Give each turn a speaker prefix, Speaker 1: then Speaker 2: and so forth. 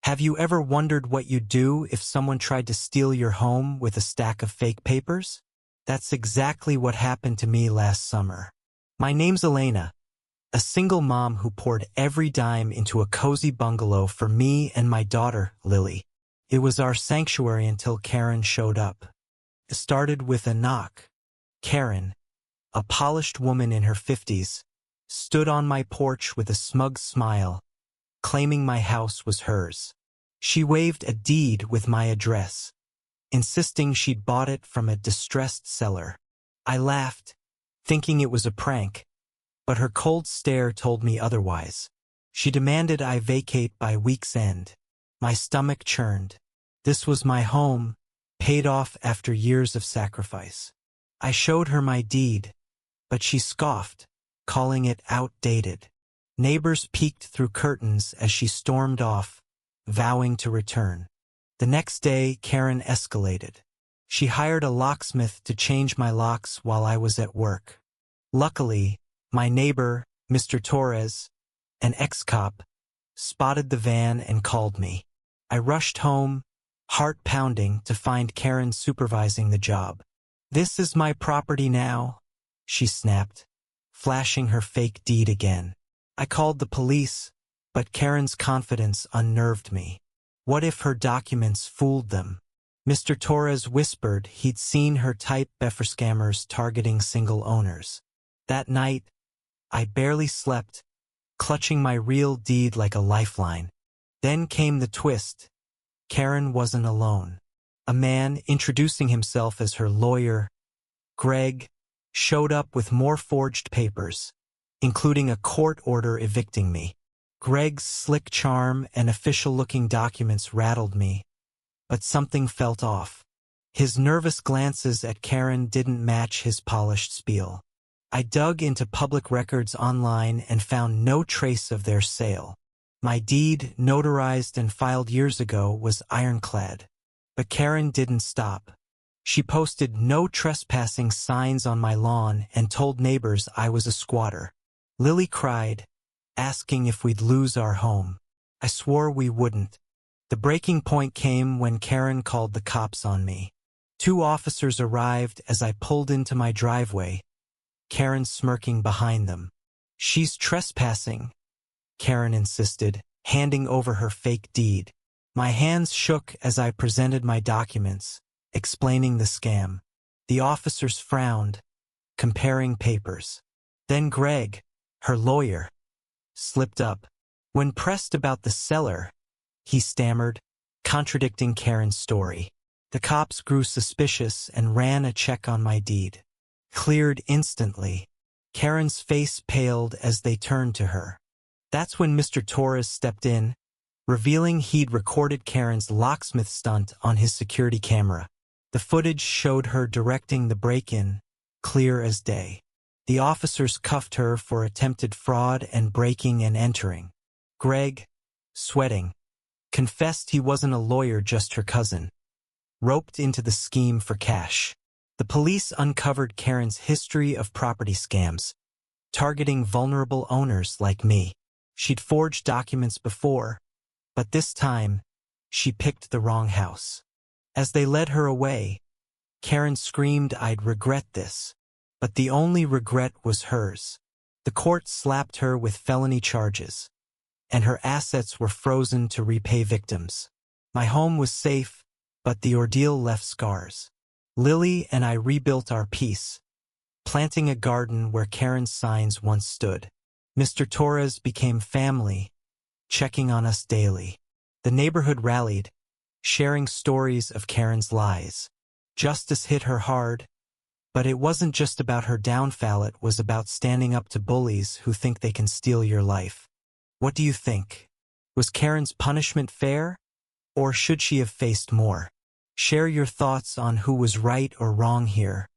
Speaker 1: Have you ever wondered what you'd do if someone tried to steal your home with a stack of fake papers? That's exactly what happened to me last summer. My name's Elena, a single mom who poured every dime into a cozy bungalow for me and my daughter, Lily. It was our sanctuary until Karen showed up. It started with a knock. Karen, a polished woman in her 50s, stood on my porch with a smug smile, claiming my house was hers. She waved a deed with my address, insisting she'd bought it from a distressed seller. I laughed, thinking it was a prank, but her cold stare told me otherwise. She demanded I vacate by week's end. My stomach churned. This was my home, paid off after years of sacrifice. I showed her my deed, but she scoffed, calling it outdated. Neighbors peeked through curtains as she stormed off, vowing to return. The next day, Karen escalated. She hired a locksmith to change my locks while I was at work. Luckily, my neighbor, Mr. Torres, an ex-cop, spotted the van and called me. I rushed home, heart pounding, to find Karen supervising the job. "This is my property now," she snapped, flashing her fake deed again. I called the police, but Karen's confidence unnerved me. What if her documents fooled them? Mr. Torres whispered he'd seen her type before scammers targeting single owners. That night, I barely slept, clutching my real deed like a lifeline. Then came the twist. Karen wasn't alone. A man, introducing himself as her lawyer, Greg, showed up with more forged papers, including a court order evicting me. Greg's slick charm and official-looking documents rattled me, but something felt off. His nervous glances at Karen didn't match his polished spiel. I dug into public records online and found no trace of their sale. My deed, notarized and filed years ago, was ironclad. But Karen didn't stop. She posted no trespassing signs on my lawn and told neighbors I was a squatter. Lily cried, asking if we'd lose our home. I swore we wouldn't. The breaking point came when Karen called the cops on me. 2 officers arrived as I pulled into my driveway, Karen smirking behind them. "She's trespassing," Karen insisted, handing over her fake deed. My hands shook as I presented my documents, explaining the scam. The officers frowned, comparing papers. Then Greg, her lawyer, slipped up. When pressed about the seller, he stammered, contradicting Karen's story. The cops grew suspicious and ran a check on my deed. Cleared instantly. Karen's face paled as they turned to her. That's when Mr. Torres stepped in, revealing he'd recorded Karen's locksmith stunt on his security camera. The footage showed her directing the break-in, clear as day. The officers cuffed her for attempted fraud and breaking and entering. Greg, sweating, confessed he wasn't a lawyer, just her cousin, roped into the scheme for cash. The police uncovered Karen's history of property scams, targeting vulnerable owners like me. She'd forged documents before, but this time, she picked the wrong house. As they led her away, Karen screamed I'd regret this. But the only regret was hers. The court slapped her with felony charges, and her assets were frozen to repay victims. My home was safe, but the ordeal left scars. Lily and I rebuilt our peace, planting a garden where Karen's signs once stood. Mr. Torres became family, checking on us daily. The neighborhood rallied, sharing stories of Karen's lies. Justice hit her hard, but it wasn't just about her downfall, it was about standing up to bullies who think they can steal your life. What do you think? Was Karen's punishment fair? Or should she have faced more? Share your thoughts on who was right or wrong here.